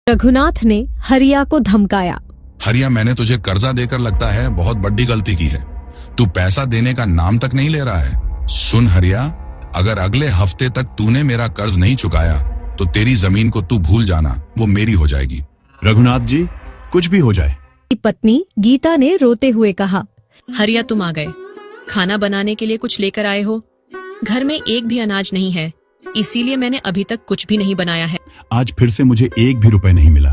रघुनाथ ने हरिया को धमकाया। हरिया, मैंने तुझे कर्जा देकर लगता है बहुत बड़ी गलती की है। तू पैसा देने का नाम तक नहीं ले रहा है। सुन हरिया, अगर अगले हफ्ते तक तूने मेरा कर्ज नहीं चुकाया तो तेरी जमीन को तू भूल जाना, वो मेरी हो जाएगी। रघुनाथ जी, कुछ भी हो जाए। पत्नी गीता ने रोते हुए कहा। हरिया, तुम आ गए। खाना बनाने के लिए कुछ लेकर आए हो? घर में एक भी अनाज नहीं है, इसीलिए मैंने अभी तक कुछ भी नहीं बनाया है। आज फिर से मुझे एक भी रुपए नहीं मिला।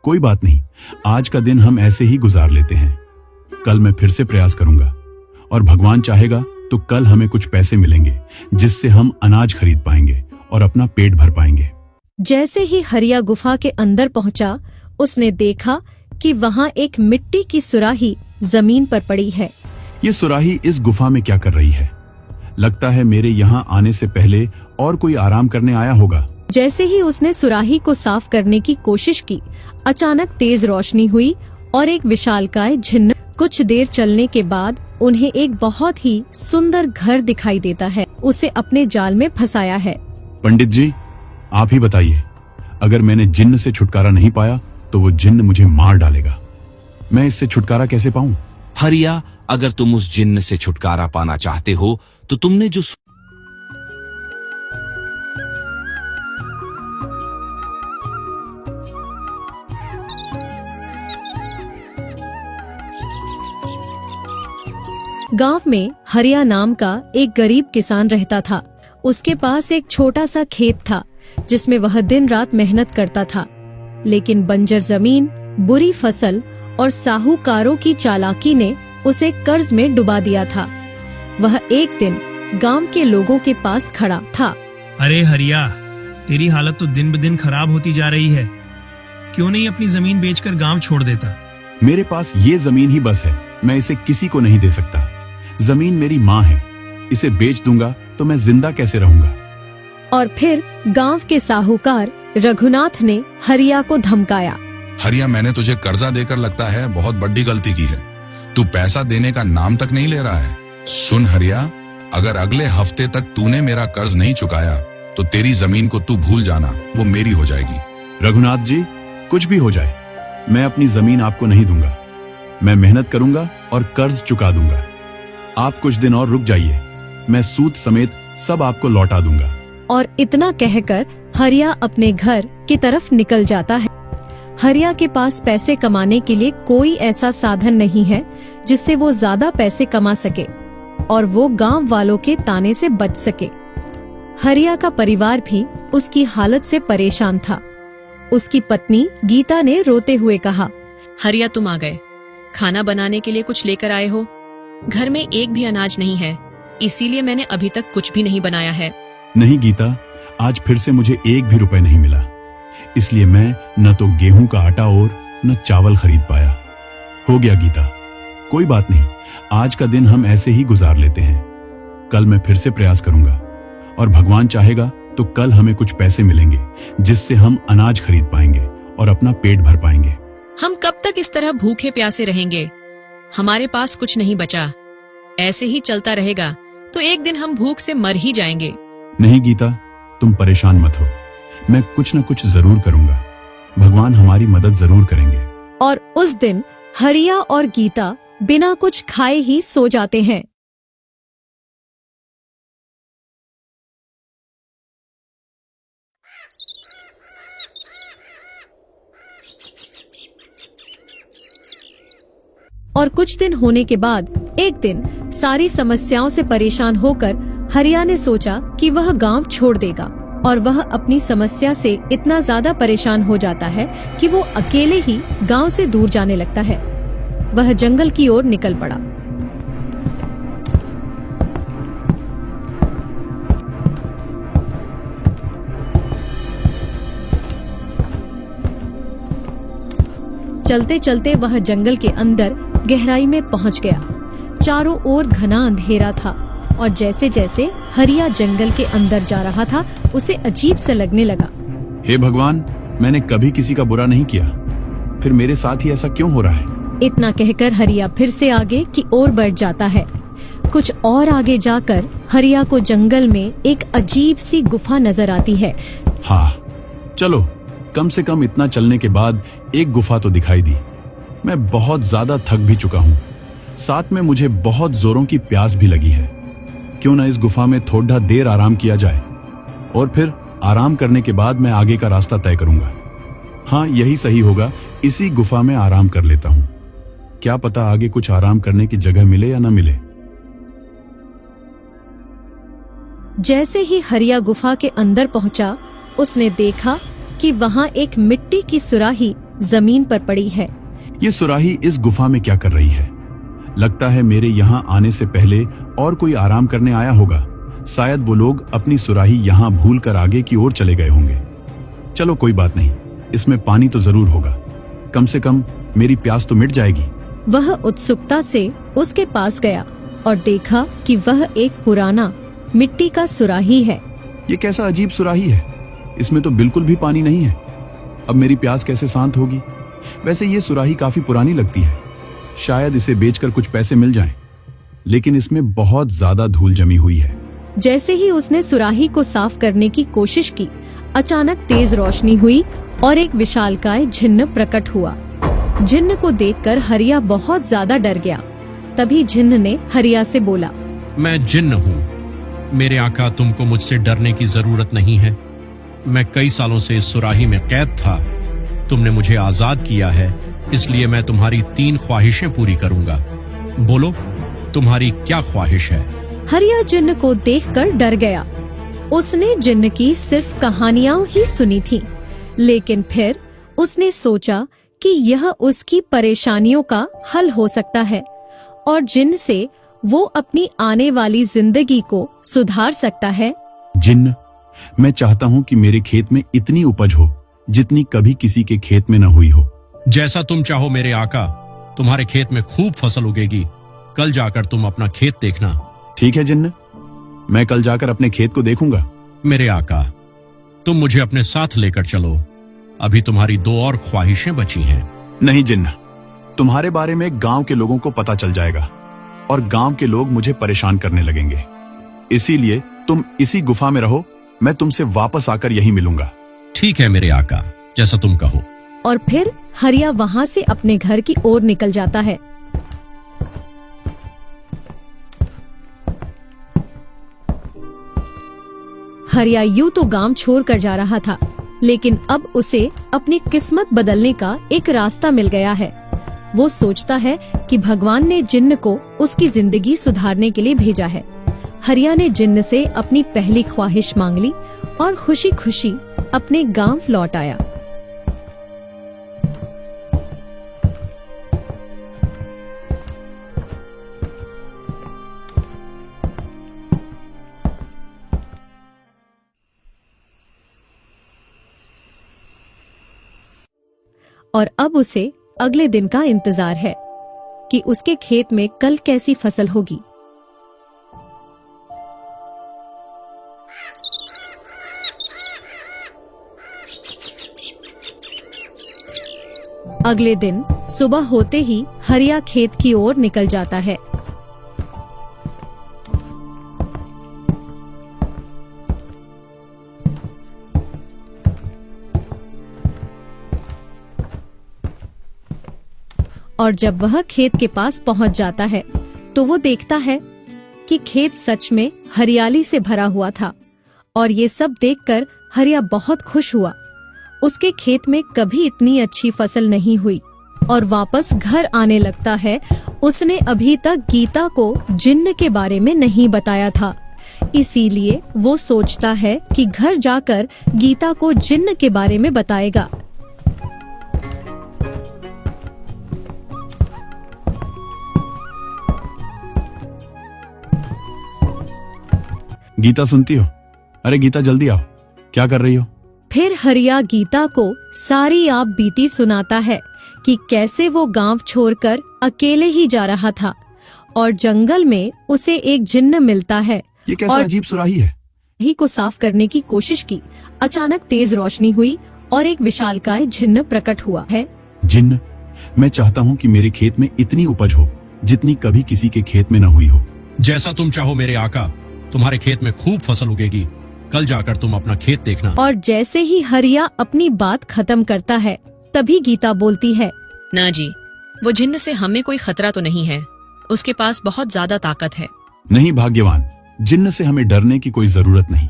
कोई बात नहीं, आज का दिन हम ऐसे ही गुजार लेते हैं। कल मैं फिर से प्रयास करूंगा और भगवान चाहेगा तो कल हमें कुछ पैसे मिलेंगे जिससे हम अनाज खरीद पाएंगे और अपना पेट भर पाएंगे। जैसे ही हरिया गुफा के अंदर पहुंचा, उसने देखा कि वहां एक मिट्टी की सुराही जमीन पर पड़ी है। ये सुराही इस गुफा में क्या कर रही है? लगता है मेरे यहाँ आने से पहले और कोई आराम करने आया होगा। जैसे ही उसने सुराही को साफ करने की कोशिश की, अचानक तेज रोशनी हुई और एक विशालकाय झिन्न। कुछ देर चलने के बाद उन्हें एक बहुत ही सुंदर घर दिखाई देता है। उसे अपने जाल में फंसाया है। पंडित जी, आप ही बताइए, अगर मैंने जिन्न से छुटकारा नहीं पाया तो वो जिन्न मुझे मार डालेगा। मैं इससे छुटकारा कैसे पाऊं? हरिया, अगर तुम उस जिन्न से छुटकारा पाना चाहते हो तो तुमने जो गांव में हरिया नाम का एक गरीब किसान रहता था। उसके पास एक छोटा सा खेत था जिसमें वह दिन रात मेहनत करता था, लेकिन बंजर जमीन, बुरी फसल और साहूकारों की चालाकी ने उसे कर्ज में डुबा दिया था। वह एक दिन गांव के लोगों के पास खड़ा था। अरे हरिया, तेरी हालत तो दिन ब दिन खराब होती जा रही है। क्यों नहीं अपनी जमीन बेचकर गांव छोड़ देता? मेरे पास ये जमीन ही बस है, मैं इसे किसी को नहीं दे सकता। जमीन मेरी माँ है, इसे बेच दूंगा तो मैं जिंदा कैसे रहूंगा? और फिर गांव के साहूकार रघुनाथ ने हरिया को धमकाया। हरिया, मैंने तुझे कर्जा देकर लगता है बहुत बड़ी गलती की है। तू पैसा देने का नाम तक नहीं ले रहा है। सुन हरिया, अगर अगले हफ्ते तक तूने मेरा कर्ज नहीं चुकाया तो तेरी जमीन को तू भूल जाना, वो मेरी हो जाएगी। रघुनाथ जी, कुछ भी हो जाए, मैं अपनी जमीन आपको नहीं दूंगा। मैं मेहनत करूंगा और कर्ज चुका दूंगा। आप कुछ दिन और रुक जाइए, मैं सूद समेत सब आपको लौटा दूंगा। और इतना कहकर हरिया अपने घर की तरफ निकल जाता है। हरिया के पास पैसे कमाने के लिए कोई ऐसा साधन नहीं है जिससे वो ज्यादा पैसे कमा सके और वो गांव वालों के ताने से बच सके। हरिया का परिवार भी उसकी हालत से परेशान था। उसकी पत्नी गीता ने रोते हुए कहा। हरिया, तुम आ गए। खाना बनाने के लिए कुछ लेकर आए हो? घर में एक भी अनाज नहीं है, इसीलिए मैंने अभी तक कुछ भी नहीं बनाया है। नहीं गीता, आज फिर से मुझे एक भी रुपए नहीं मिला, इसलिए मैं न तो गेहूं का आटा और न चावल खरीद पाया। हो गया गीता, कोई बात नहीं, आज का दिन हम ऐसे ही गुजार लेते हैं। कल मैं फिर से प्रयास करूंगा और भगवान चाहेगा तो कल हमें कुछ पैसे मिलेंगे जिससे हम अनाज खरीद पाएंगे और अपना पेट भर पाएंगे। हम कब तक इस तरह भूखे प्यासे रहेंगे? हमारे पास कुछ नहीं बचा। ऐसे ही चलता रहेगा तो एक दिन हम भूख से मर ही जाएंगे। नहीं गीता, तुम परेशान मत हो, मैं कुछ न कुछ जरूर करूंगा। भगवान हमारी मदद जरूर करेंगे। और उस दिन हरिया और गीता बिना कुछ खाए ही सो जाते हैं। और कुछ दिन होने के बाद एक दिन सारी समस्याओं से परेशान होकर हरिया ने सोचा कि वह गांव छोड़ देगा और वह अपनी समस्या से इतना ज्यादा परेशान हो जाता है कि वो अकेले ही गांव से दूर जाने लगता है। वह जंगल की ओर निकल पड़ा। चलते चलते वह जंगल के अंदर गहराई में पहुंच गया। चारों ओर घना अंधेरा था और जैसे जैसे हरिया जंगल के अंदर जा रहा था उसे अजीब सा लगने लगा। हे भगवान, मैंने कभी किसी का बुरा नहीं किया, फिर मेरे साथ ही ऐसा क्यों हो रहा है? इतना कहकर हरिया फिर से आगे की ओर बढ़ जाता है। कुछ और आगे जाकर हरिया को जंगल में एक अजीब सी गुफा नजर आती है। हाँ, चलो कम से कम इतना चलने के बाद एक गुफा तो दिखाई दी। मैं बहुत ज्यादा थक भी चुका हूं, साथ में मुझे बहुत जोरों की प्यास भी लगी है। क्यों ना इस गुफा में थोड़ा देर आराम किया जाए और फिर आराम करने के बाद मैं आगे का रास्ता तय करूंगा। हाँ, यही सही होगा, इसी गुफा में आराम कर लेता हूं। क्या पता आगे कुछ आराम करने की जगह मिले या ना मिले। जैसे ही हरिया गुफा के अंदर पहुंचा, उसने देखा कि वहां एक मिट्टी की सुराही जमीन पर पड़ी है। ये सुराही इस गुफा में क्या कर रही है? लगता है मेरे यहाँ आने से पहले और कोई आराम करने आया होगा। शायद वो लोग अपनी सुराही यहाँ भूल कर आगे की ओर चले गए होंगे। चलो कोई बात नहीं, इसमें पानी तो जरूर होगा, कम से कम मेरी प्यास तो मिट जाएगी। वह उत्सुकता से उसके पास गया और देखा कि वह एक पुराना मिट्टी का सुराही है। ये कैसा अजीब सुराही है, इसमें तो बिल्कुल भी पानी नहीं है। अब मेरी प्यास कैसे शांत होगी? वैसे ये सुराही काफी पुरानी लगती है, शायद इसे बेचकर कुछ पैसे मिल जाएं, लेकिन इसमें बहुत ज्यादा धूल जमी हुई है। जैसे ही उसने सुराही को साफ करने की कोशिश की, अचानक तेज रोशनी हुई और एक विशालकाय जिन्न प्रकट हुआ। जिन्न को देखकर हरिया बहुत ज्यादा डर गया। तभी जिन्न ने हरिया से बोला, मैं जिन्न हूँ, मेरे आका, तुमको मुझसे डरने की जरूरत नहीं है। मैं कई सालों से इस सुराही में कैद था, तुमने मुझे आजाद किया है, इसलिए मैं तुम्हारी 3 ख्वाहिशें पूरी करूंगा। बोलो, तुम्हारी क्या ख्वाहिश है? हरिया जिन्न को देखकर डर गया। उसने जिन्न की सिर्फ कहानियां ही सुनी थीं, लेकिन फिर उसने सोचा कि यह उसकी परेशानियों का हल हो सकता है और जिन्न से वो अपनी आने वाली जिंदगी को सुधार सकता है। जिन्न, मैं चाहता हूँ कि मेरे खेत में इतनी उपज हो जितनी कभी किसी के खेत में न हुई हो। जैसा तुम चाहो मेरे आका, तुम्हारे खेत में खूब फसल उगेगी। कल जाकर तुम अपना खेत देखना। ठीक है जिन्न, मैं कल जाकर अपने खेत को देखूंगा। मेरे आका, तुम मुझे अपने साथ लेकर चलो, अभी तुम्हारी 2 और ख्वाहिशें बची हैं। नहीं जिन्न, तुम्हारे बारे में गांव के लोगों को पता चल जाएगा और गांव के लोग मुझे परेशान करने लगेंगे। इसीलिए तुम इसी गुफा में रहो, मैं तुमसे वापस आकर यहीं मिलूंगा। ठीक है मेरे आका, जैसा तुम कहो। और फिर हरिया वहां से अपने घर की ओर निकल जाता है। हरिया यूं तो गांव छोड़कर जा रहा था, लेकिन अब उसे अपनी किस्मत बदलने का एक रास्ता मिल गया है। वो सोचता है कि भगवान ने जिन्न को उसकी जिंदगी सुधारने के लिए भेजा है। हरिया ने जिन्न से अपनी पहली ख्वाहिश मांग ली और खुशी खुशी अपने गांव लौट आया। और अब उसे अगले दिन का इंतजार है कि उसके खेत में कल कैसी फसल होगी। अगले दिन सुबह होते ही हरिया खेत की ओर निकल जाता है। और जब वह खेत के पास पहुंच जाता है तो वो देखता है कि खेत सच में हरियाली से भरा हुआ था और ये सब देखकर हरिया बहुत खुश हुआ। उसके खेत में कभी इतनी अच्छी फसल नहीं हुई और वापस घर आने लगता है। उसने अभी तक गीता को जिन्न के बारे में नहीं बताया था, इसीलिए वो सोचता है कि घर जाकर गीता को जिन्न के बारे में बताएगा। गीता सुनती हो? अरे गीता जल्दी आओ, क्या कर रही हो? फिर हरिया गीता को सारी आप बीती सुनाता है कि कैसे वो गांव छोड़कर अकेले ही जा रहा था और जंगल में उसे एक जिन्न मिलता है। ये कैसा और अजीब सुराही है? ही को साफ करने की कोशिश की। अचानक तेज रोशनी हुई और एक विशालकाय जिन्न प्रकट हुआ है। जिन्न, मैं चाहता हूँ कि मेरे खेत में इतनी उपज हो जितनी कभी किसी के खेत में न हुई हो। जैसा तुम चाहो मेरे आका, तुम्हारे खेत में खूब फसल उगेगी। कल जाकर तुम अपना खेत देखना। और जैसे ही हरिया अपनी बात खत्म करता है तभी गीता बोलती है, ना जी, वो जिन्न से हमें कोई खतरा तो नहीं है। उसके पास बहुत ज्यादा ताकत है। नहीं भाग्यवान, जिन्न से हमें डरने की कोई जरूरत नहीं।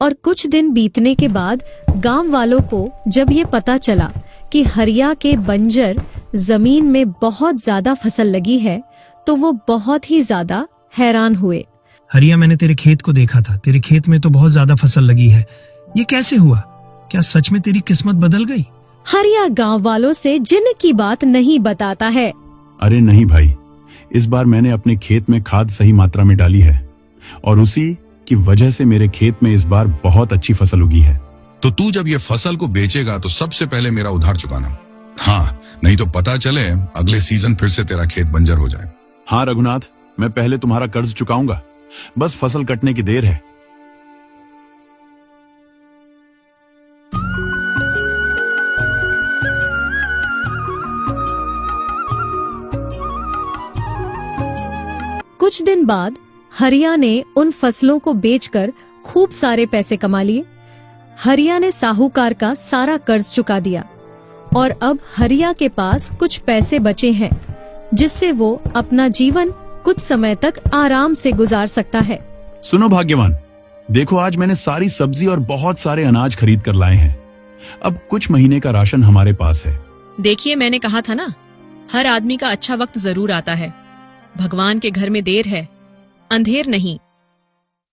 और कुछ दिन बीतने के बाद गांव वालों को जब ये पता चला कि हरिया के बंजर जमीन में बहुत ज्यादा फसल लगी है तो वो बहुत ही ज्यादा हैरान हुए। हरिया, मैंने तेरे खेत को देखा था। तेरे खेत में तो बहुत ज्यादा फसल लगी है। ये कैसे हुआ? क्या सच में तेरी किस्मत बदल गई? हरिया गांव वालों से जिन्न की बात नहीं बताता है। अरे नहीं भाई, इस बार मैंने अपने खेत में खाद सही मात्रा में डाली है और उसी की वजह से मेरे खेत में इस बार बहुत अच्छी फसल उगी है। तो तू जब ये फसल को बेचेगा तो सबसे पहले मेरा उधार चुकाना। हाँ, नहीं तो पता चले अगले सीजन फिर से तेरा खेत बंजर हो जाए। हाँ रघुनाथ, मैं पहले तुम्हारा कर्ज चुकाऊंगा, बस फसल कटने की देर है। कुछ दिन बाद हरिया ने उन फसलों को बेचकर खूब सारे पैसे कमा लिए। हरिया ने साहूकार का सारा कर्ज चुका दिया और अब हरिया के पास कुछ पैसे बचे हैं जिससे वो अपना जीवन कुछ समय तक आराम से गुजार सकता है। सुनो भाग्यवान, देखो आज मैंने सारी सब्जी और बहुत सारे अनाज खरीद कर लाए हैं। अब कुछ महीने का राशन हमारे पास है। देखिए, मैंने कहा था ना, हर आदमी का अच्छा वक्त जरूर आता है। भगवान के घर में देर है, अंधेर नहीं।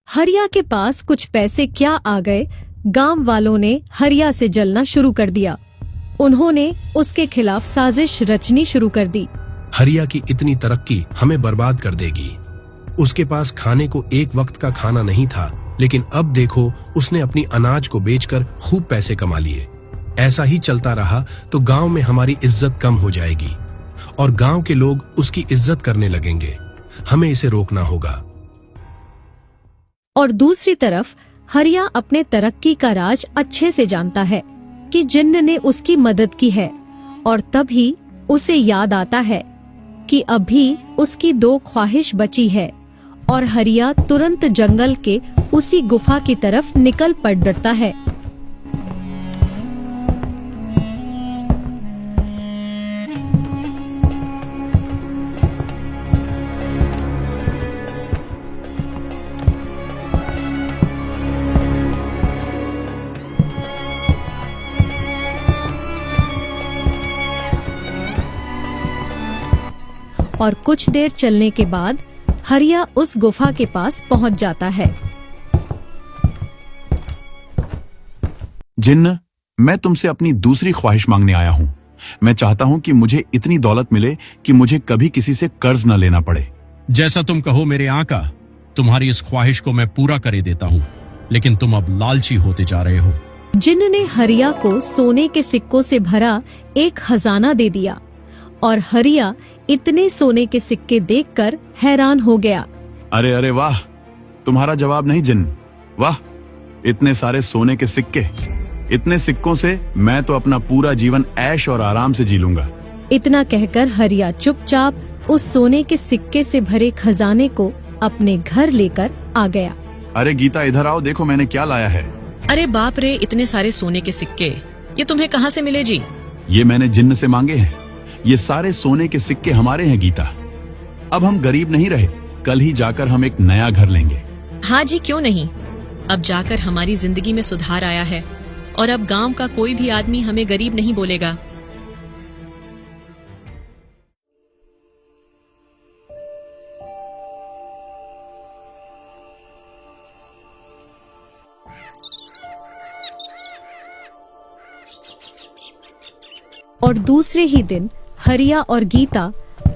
हरिया के पास कुछ पैसे क्या आ गए, गांव वालों ने हरिया से जलना शुरू कर दिया। उन्होंने उसके खिलाफ साजिश रचनी शुरू कर दी। हरिया की इतनी तरक्की हमें बर्बाद कर देगी। उसके पास खाने को एक वक्त का खाना नहीं था, लेकिन अब देखो उसने अपनी अनाज को बेचकर खूब पैसे कमा लिए। ऐसा ही चलता रहा तो गांव में हमारी इज्जत कम हो जाएगी और गांव के लोग उसकी इज्जत करने लगेंगे। हमें इसे रोकना होगा। और दूसरी तरफ हरिया अपने तरक्की का राज अच्छे से जानता है कि जिन्न ने उसकी मदद की है और तभी उसे याद आता है कि अभी उसकी 2 ख्वाहिश बची है और हरिया तुरंत जंगल के उसी गुफा की तरफ निकल पड़ता है। और कुछ देर चलने के बाद हरिया उस गुफा के पास पहुंच जाता है। जिन्न, मैं तुमसे अपनी दूसरी ख्वाहिश मांगने आया हूँ। मैं चाहता हूँ कि मुझे इतनी दौलत मिले कि मुझे कभी किसी से कर्ज न लेना पड़े। जैसा तुम कहो मेरे आका, तुम्हारी इस ख्वाहिश को मैं पूरा करे देता हूँ, लेकिन तुम अब लालची होते जा रहे हो। जिन्न ने हरिया को सोने के सिक्कों से भरा एक खजाना दे दिया और हरिया इतने सोने के सिक्के देखकर हैरान हो गया। अरे अरे वाह, तुम्हारा जवाब नहीं जिन्न। वाह, इतने सारे सोने के सिक्के। इतने सिक्कों से मैं तो अपना पूरा जीवन ऐश और आराम से जी लूंगा। इतना कहकर हरिया चुपचाप उस सोने के सिक्के से भरे खजाने को अपने घर लेकर आ गया। अरे गीता, इधर आओ, देखो मैंने क्या लाया है। अरे बाप रे, इतने सारे सोने के सिक्के, ये तुम्हें कहाँ से मिले जी? ये मैंने जिन्न से मांगे हैं। ये सारे सोने के सिक्के हमारे हैं गीता। अब हम गरीब नहीं रहे, कल ही जाकर हम एक नया घर लेंगे। हाँ जी, क्यों नहीं। अब जाकर हमारी जिंदगी में सुधार आया है और अब गांव का कोई भी आदमी हमें गरीब नहीं बोलेगा। और दूसरे ही दिन हरिया और गीता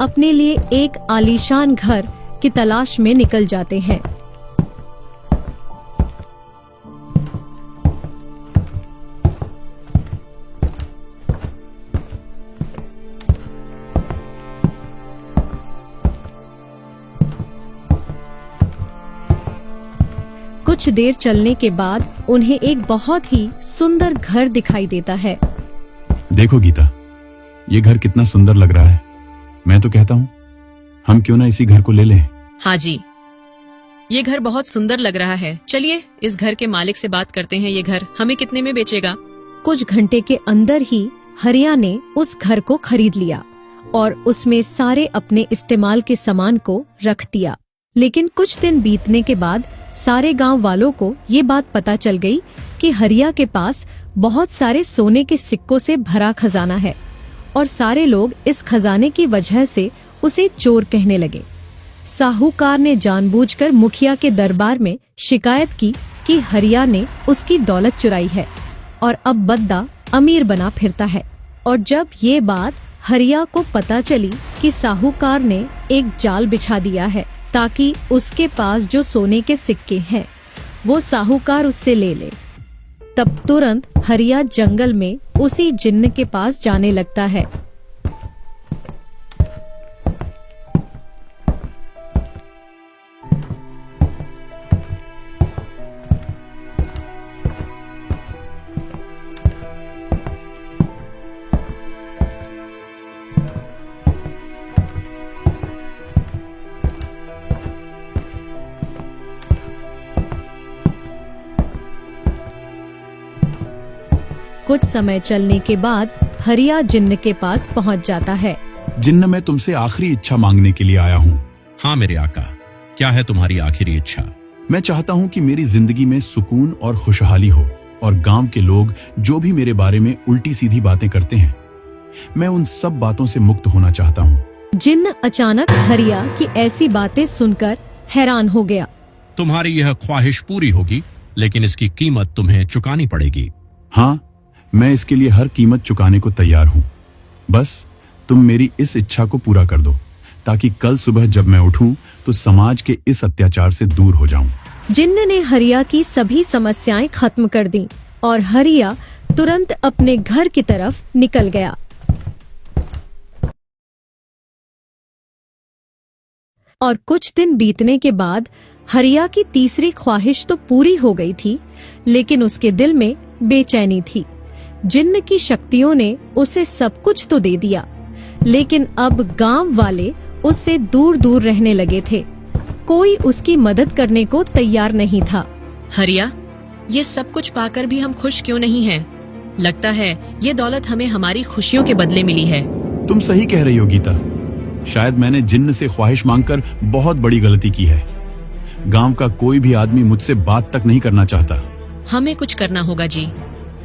अपने लिए एक आलीशान घर की तलाश में निकल जाते हैं। कुछ देर चलने के बाद उन्हें एक बहुत ही सुंदर घर दिखाई देता है। देखो गीता, ये घर कितना सुंदर लग रहा है। मैं तो कहता हूं हम क्यों ना इसी घर को ले लें। हाँ जी, ये घर बहुत सुंदर लग रहा है। चलिए इस घर के मालिक से बात करते हैं। ये घर हमें कितने में बेचेगा? कुछ घंटे के अंदर ही हरिया ने उस घर को खरीद लिया और उसमें सारे अपने इस्तेमाल के सामान को रख दिया। लेकिन कुछ दिन बीतने के बाद सारे गांव वालों को ये बात पता चल गई कि हरिया के पास बहुत सारे सोने के सिक्कों से भरा खजाना है और सारे लोग इस खजाने की वजह से उसे चोर कहने लगे। साहूकार ने जानबूझकर मुखिया के दरबार में शिकायत की कि हरिया ने उसकी दौलत चुराई है और अब बद्दा अमीर बना फिरता है। और जब ये बात हरिया को पता चली कि साहूकार ने एक जाल बिछा दिया है ताकि उसके पास जो सोने के सिक्के हैं वो साहूकार उससे ले ले, तब तुरंत हरिया जंगल में उसी जिन्न के पास जाने लगता है। कुछ समय चलने के बाद हरिया जिन्न के पास पहुंच जाता है। जिन्न, मैं तुमसे आखिरी इच्छा मांगने के लिए आया हूँ। हाँ मेरे आका, क्या है तुम्हारी आखिरी इच्छा? मैं चाहता हूँ कि मेरी जिंदगी में सुकून और खुशहाली हो और गांव के लोग जो भी मेरे बारे में उल्टी सीधी बातें करते हैं, मैं उन सब बातों से मुक्त होना चाहता हूँ। जिन्न अचानक हरिया की ऐसी बातें सुनकर हैरान हो गया। तुम्हारी यह ख्वाहिश पूरी होगी, लेकिन इसकी कीमत तुम्हें चुकानी पड़ेगी। हाँ, मैं इसके लिए हर कीमत चुकाने को तैयार हूँ। बस तुम मेरी इस इच्छा को पूरा कर दो ताकि कल सुबह जब मैं उठूं तो समाज के इस अत्याचार से दूर हो जाऊं। जिन्न ने हरिया की सभी समस्याएं खत्म कर दी और हरिया तुरंत अपने घर की तरफ निकल गया। और कुछ दिन बीतने के बाद हरिया की तीसरी ख्वाहिश तो पूरी हो गई थी, लेकिन उसके दिल में बेचैनी थी। जिन्न की शक्तियों ने उसे सब कुछ तो दे दिया, लेकिन अब गांव वाले उससे दूर दूर रहने लगे थे। कोई उसकी मदद करने को तैयार नहीं था। हरिया, ये सब कुछ पाकर भी हम खुश क्यों नहीं हैं? लगता है ये दौलत हमें हमारी खुशियों के बदले मिली है। तुम सही कह रही हो गीता। शायद मैंने जिन्न से ख्वाहिश मांगकर बहुत बड़ी गलती की है। गांव का कोई भी आदमी मुझसे बात तक नहीं करना चाहता। हमें कुछ करना होगा जी।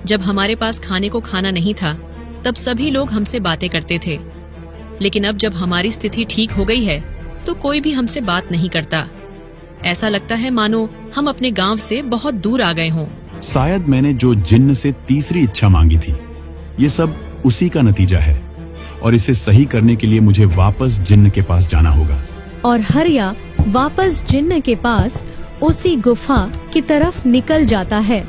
जब हमारे पास खाने को खाना नहीं था तब सभी लोग हमसे बातें करते थे, लेकिन अब जब हमारी स्थिति ठीक हो गई है तो कोई भी हमसे बात नहीं करता। ऐसा लगता है मानो हम अपने गांव से बहुत दूर आ गए हों। शायद मैंने जो जिन्न से तीसरी इच्छा मांगी थी, ये सब उसी का नतीजा है और इसे सही करने के लिए मुझे वापस जिन्न के पास जाना होगा। और हरिया वापस जिन्न के पास उसी गुफा की तरफ निकल जाता है।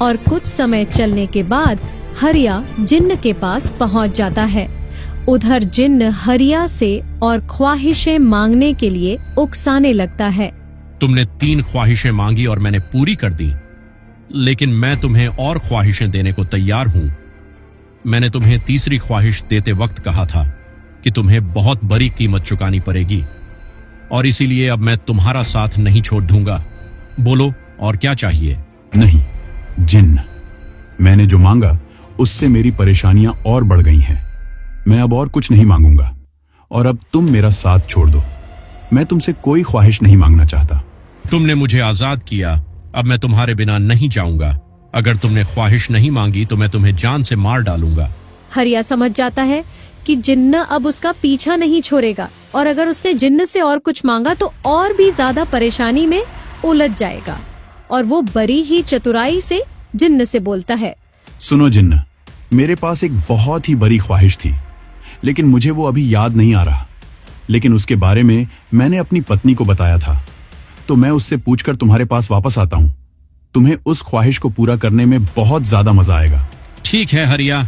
और कुछ समय चलने के बाद हरिया जिन्न के पास पहुंच जाता है। उधर जिन्न हरिया से और ख्वाहिशें मांगने के लिए उकसाने लगता है। तुमने 3 ख्वाहिशें मांगी और मैंने पूरी कर दी, लेकिन मैं तुम्हें और ख्वाहिशें देने को तैयार हूं। मैंने तुम्हें तीसरी ख्वाहिश देते वक्त कहा था कि तुम्हें बहुत बड़ी कीमत चुकानी पड़ेगी, और इसीलिए अब मैं तुम्हारा साथ नहीं छोड़ दूंगा। बोलो और क्या चाहिए? नहीं जिन्न, मैंने जो मांगा उससे मेरी परेशानियां और बढ़ गई हैं। मैं अब और कुछ नहीं मांगूंगा और अब तुम मेरा साथ छोड़ दो। मैं तुमसे कोई ख्वाहिश नहीं मांगना चाहता। तुमने मुझे आजाद किया, अब मैं तुम्हारे बिना नहीं जाऊंगा। अगर तुमने ख्वाहिश नहीं मांगी तो मैं तुम्हें जान से मार डालूंगा। हरिया समझ जाता है कि जिन्न अब उसका पीछा नहीं छोड़ेगा और अगर उसने जिन्न से और कुछ मांगा तो और भी ज्यादा परेशानी में उलझ जाएगा। और वो बड़ी ही चतुराई से जिन्न से बोलता है, सुनो जिन्न, मेरे पास एक बहुत ही बड़ी ख्वाहिश थी, लेकिन मुझे वो अभी याद नहीं आ रहा। लेकिन उसके बारे में मैंने अपनी पत्नी को बताया था, तो मैं उससे पूछकर तुम्हारे पास वापस आता हूँ। तुम्हें उस ख्वाहिश को पूरा करने में बहुत ज्यादा मजा आएगा। ठीक है हरिया,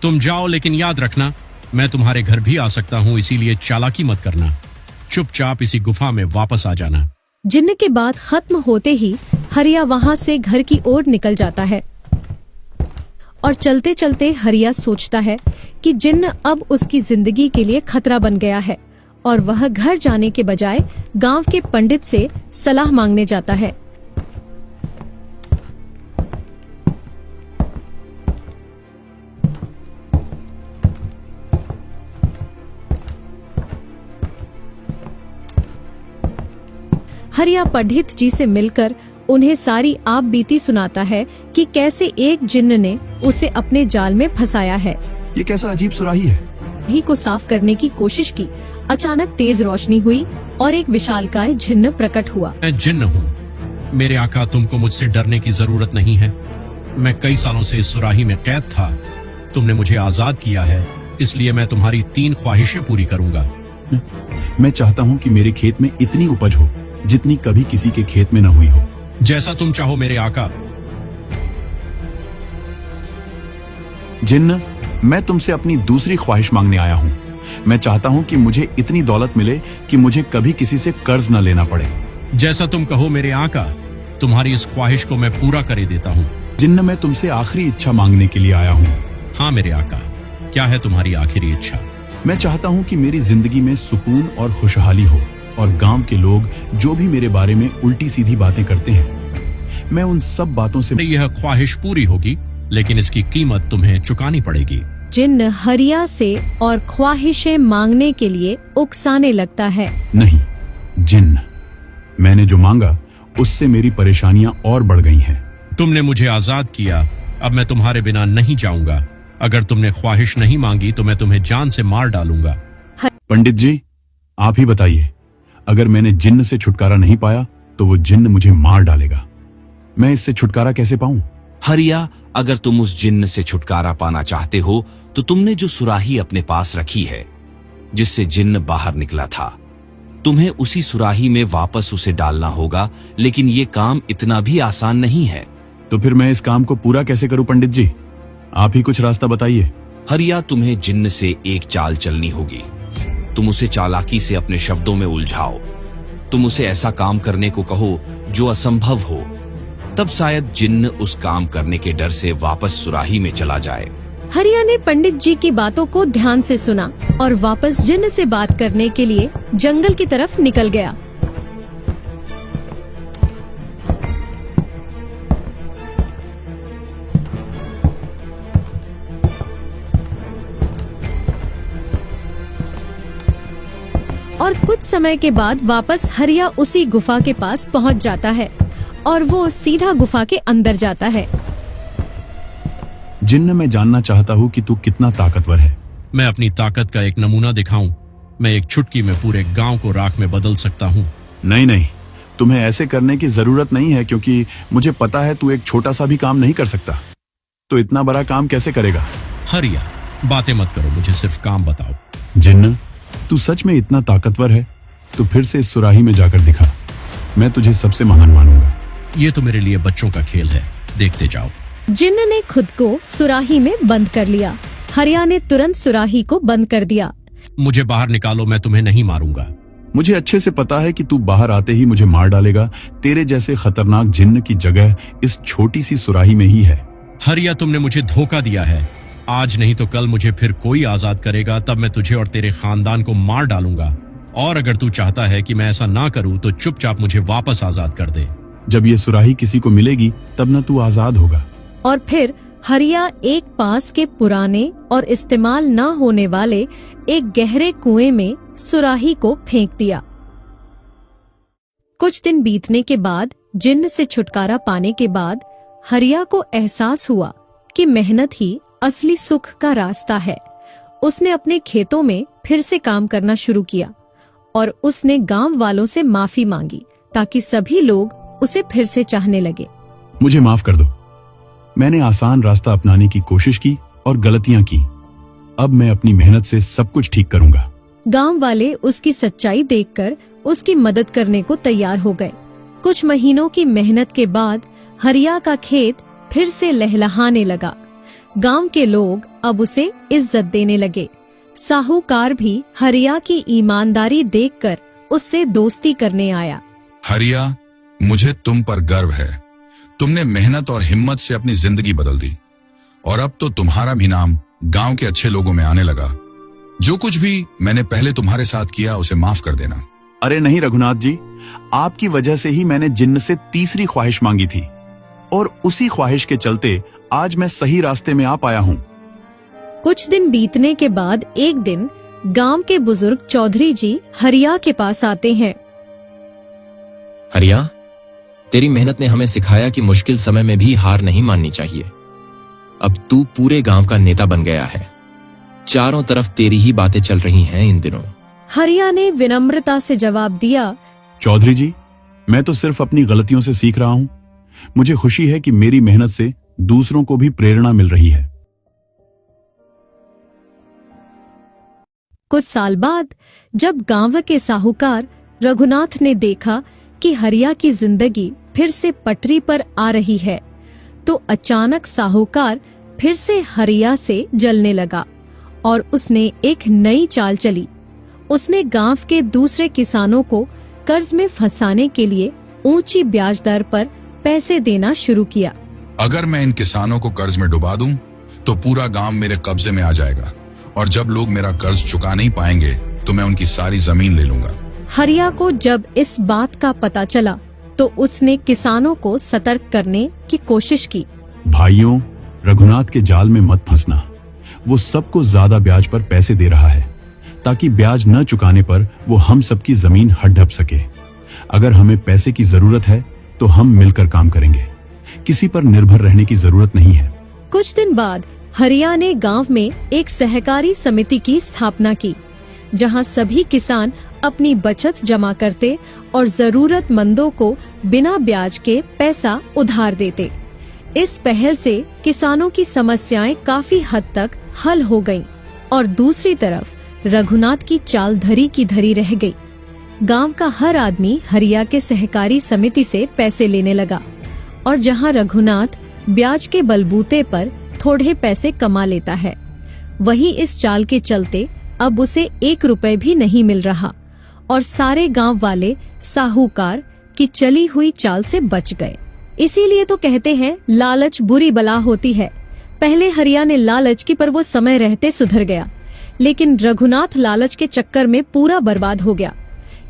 तुम जाओ, लेकिन याद रखना मैं तुम्हारे घर भी आ सकता हूँ, इसीलिए चालाकी मत करना। चुपचाप इसी गुफा में वापस आ जाना। जिन्न की बात खत्म होते ही हरिया वहां से घर की ओर निकल जाता है और चलते चलते हरिया सोचता है कि जिन्न अब उसकी जिंदगी के लिए खतरा बन गया है और वह घर जाने के बजाय गांव के पंडित से सलाह मांगने जाता है। हरिया पंडित जी से मिलकर उन्हें सारी आप बीती सुनाता है कि कैसे एक जिन्न ने उसे अपने जाल में फंसाया है। ये कैसा अजीब सुराही है? ही को साफ करने की कोशिश की। अचानक तेज रोशनी हुई और एक विशालकाय जिन्न प्रकट हुआ। मैं जिन्न हूँ। मेरे आका, तुमको मुझसे डरने की जरूरत नहीं है। मैं कई सालों से इस सुराही में कैद था। तुमने मुझे आजाद किया है, इसलिए मैं तुम्हारी 3 ख्वाहिशें पूरी करूंगा। मैं चाहता हूँ कि मेरे खेत में इतनी उपज हो जितनी कभी किसी के खेत में न हुई हो। जैसा तुम चाहो मेरे आका। जिन्न, मैं तुमसे अपनी दूसरी ख्वाहिश मांगने आया हूँ। मैं चाहता हूँ कि मुझे इतनी दौलत मिले कि मुझे कभी किसी से कर्ज न लेना पड़े। जैसा तुम कहो मेरे आका। तुम्हारी इस ख्वाहिश को मैं पूरा करे देता हूँ। जिन्न, मैं तुमसे आखिरी इच्छा मांगने के लिए आया हूँ। हाँ मेरे आका, क्या है तुम्हारी आखिरी इच्छा? मैं चाहता हूँ कि मेरी जिंदगी में सुकून और खुशहाली हो और गांव के लोग जो भी मेरे बारे में उल्टी सीधी बातें करते हैं, मैं उन सब बातों से यह ख्वाहिश पूरी होगी, लेकिन इसकी कीमत तुम्हें चुकानी पड़ेगी। जिन्न हरिया से और ख्वाहिशें मांगने के लिए उकसाने लगता है। नहीं जिन्न, मैंने जो मांगा उससे मेरी परेशानियां और बढ़ गई हैं। तुमने मुझे आजाद किया, अब मैं तुम्हारे बिना नहीं जाऊंगा। अगर तुमने ख्वाहिश नहीं मांगी तो मैं तुम्हें जान से मार डालूंगा। पंडित जी, आप ही बताइए, अगर मैंने जिन्न से छुटकारा नहीं पाया तो वो जिन्न मुझे मार डालेगा। मैं इससे छुटकारा कैसे पाऊं? हरिया, अगर तुम उस जिन्न से छुटकारा पाना चाहते हो तो तुमने जो सुराही अपने पास रखी है जिससे जिन्न बाहर निकला था, तुम्हें उसी सुराही में वापस उसे डालना होगा। लेकिन ये काम इतना भी आसान नहीं है। तो फिर मैं इस काम को पूरा कैसे करूं पंडित जी? आप ही कुछ रास्ता बताइए। हरिया, तुम्हें जिन्न से एक चाल चलनी होगी। तुम उसे चालाकी से अपने शब्दों में उलझाओ। तुम उसे ऐसा काम करने को कहो जो असंभव हो, तब शायद जिन्न उस काम करने के डर से वापस सुराही में चला जाए। हरिया ने पंडित जी की बातों को ध्यान से सुना और वापस जिन्न से बात करने के लिए जंगल की तरफ निकल गया। और कुछ समय के बाद वापस हरिया उसी गुफा के पास पहुंच जाता है और वो सीधा गुफा के अंदर जाता है। जिन्न, मैं जानना चाहता हूँ कि तू कितना ताकतवर है। मैं अपनी ताकत का एक नमूना दिखाऊं? मैं एक चुटकी में पूरे गांव को राख में बदल सकता हूँ। नहीं नहीं, तुम्हें ऐसे करने की जरूरत नहीं है, क्योंकि मुझे पता है तू एक छोटा सा भी काम नहीं कर सकता। तो इतना बड़ा काम कैसे करेगा? हरिया, बातें मत करो, मुझे सिर्फ काम बताओ। जिन्न, तू सच में इतना ताकतवर है तो फिर से इस सुराही में जाकर दिखा। मैं तुझे सबसे महान मानूंगा। ये तो मेरे लिए बच्चों का खेल है, देखते जाओ। जिन्न ने खुद को सुराही में बंद कर लिया। हरिया ने तुरंत सुराही को बंद कर दिया। मुझे बाहर निकालो, मैं तुम्हें नहीं मारूंगा। मुझे अच्छे से पता है कि तू बाहर आते ही मुझे मार डालेगा। तेरे जैसे खतरनाक जिन्न की जगह इस छोटी सी सुराही में ही है। हरिया, तुमने मुझे धोखा दिया है। आज नहीं तो कल मुझे फिर कोई आजाद करेगा, तब मैं तुझे और तेरे खानदान को मार डालूंगा। और अगर तू चाहता है कि मैं ऐसा ना करूं तो चुपचाप मुझे वापस आजाद कर दे। जब ये सुराही किसी को मिलेगी तब न तू आजाद होगा। और फिर हरिया एक पास के पुराने और इस्तेमाल न होने वाले एक गहरे कुएं में सुराही को फेंक दिया। कुछ दिन बीतने के बाद जिन्न से छुटकारा पाने के बाद हरिया को एहसास हुआ कि मेहनत ही असली सुख का रास्ता है। उसने अपने खेतों में फिर से काम करना शुरू किया और उसने गांव वालों से माफी मांगी ताकि सभी लोग उसे फिर से चाहने लगे। मुझे माफ कर दो। मैंने आसान रास्ता अपनाने की कोशिश की और गलतियां की। अब मैं अपनी मेहनत से सब कुछ ठीक करूंगा। गांव वाले उसकी सच्चाई देखकर उसकी मदद करने को तैयार हो गए। कुछ महीनों की मेहनत के बाद हरिया का खेत फिर से लहलहाने लगा। गांव के लोग अब उसे इज्जत देने लगे। साहूकार भी हरिया की ईमानदारी देखकर उससे दोस्ती करने आया। हरिया, मुझे तुम पर गर्व है। तुमने मेहनत और हिम्मत से अपनी जिंदगी बदल दी और अब तो तुम्हारा भी नाम गांव के अच्छे लोगों में आने लगा। जो कुछ भी मैंने पहले तुम्हारे साथ किया उसे माफ कर देना। अरे नहीं रघुनाथ जी, आपकी वजह से ही मैंने जिन्न से तीसरी ख्वाहिश मांगी थी और उसी ख्वाहिश के चलते आज मैं सही रास्ते में आ पाया हूँ। कुछ दिन बीतने के बाद एक दिन गांव के बुजुर्ग चौधरी जी हरिया के पास आते हैं। हरिया, तेरी मेहनत ने हमें सिखाया कि मुश्किल समय में भी हार नहीं माननी चाहिए। अब तू पूरे गांव का नेता बन गया है। चारों तरफ तेरी ही बातें चल रही हैं इन दिनों। हरिया ने विनम्रता से जवाब दिया, चौधरी जी, मैं तो सिर्फ अपनी गलतियों से सीख रहा हूँ। मुझे खुशी है कि मेरी मेहनत से दूसरों को भी प्रेरणा मिल रही है। कुछ साल बाद जब गांव के साहूकार रघुनाथ ने देखा कि हरिया की जिंदगी फिर से पटरी पर आ रही है, तो अचानक साहूकार फिर से हरिया से जलने लगा और उसने एक नई चाल चली। उसने गांव के दूसरे किसानों को कर्ज में फंसाने के लिए ऊंची ब्याज दर पर पैसे देना शुरू किया। अगर मैं इन किसानों को कर्ज में डुबा दूं, तो पूरा गांव मेरे कब्जे में आ जाएगा और जब लोग मेरा कर्ज चुका नहीं पाएंगे तो मैं उनकी सारी जमीन ले लूंगा। हरिया को जब इस बात का पता चला तो उसने किसानों को सतर्क करने की कोशिश की। भाइयों, रघुनाथ के जाल में मत फंसना। वो सबको ज्यादा ब्याज पर पैसे दे रहा है ताकि ब्याज न चुकाने पर वो हम सबकी जमीन हड़प सके। अगर हमें पैसे की जरूरत है तो हम मिलकर काम करेंगे। किसी पर निर्भर रहने की जरूरत नहीं है। कुछ दिन बाद हरिया ने गांव में एक सहकारी समिति की स्थापना की, जहां सभी किसान अपनी बचत जमा करते और जरूरतमंदों को बिना ब्याज के पैसा उधार देते। इस पहल से किसानों की समस्याएं काफी हद तक हल हो गईं और दूसरी तरफ रघुनाथ की चाल धरी की धरी रह गई। गांव का हर आदमी हरिया के सहकारी समिति से पैसे लेने लगा और जहां रघुनाथ ब्याज के बलबूते पर थोड़े पैसे कमा लेता है, वहीं इस चाल के चलते अब उसे 1 रुपए भी नहीं मिल रहा और सारे गांव वाले साहूकार की चली हुई चाल से बच गए। इसीलिए तो कहते हैं लालच बुरी बला होती है। पहले हरिया ने लालच की, पर वो समय रहते सुधर गया, लेकिन रघुनाथ लालच के चक्कर में पूरा बर्बाद हो गया।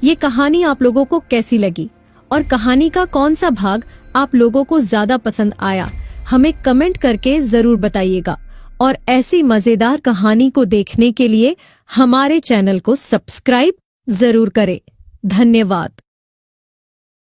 ये कहानी आप लोगों को कैसी लगी और कहानी का कौन सा भाग आप लोगों को ज्यादा पसंद आया, हमें कमेंट करके जरूर बताइएगा। और ऐसी मजेदार कहानी को देखने के लिए हमारे चैनल को सब्सक्राइब जरूर करें। धन्यवाद।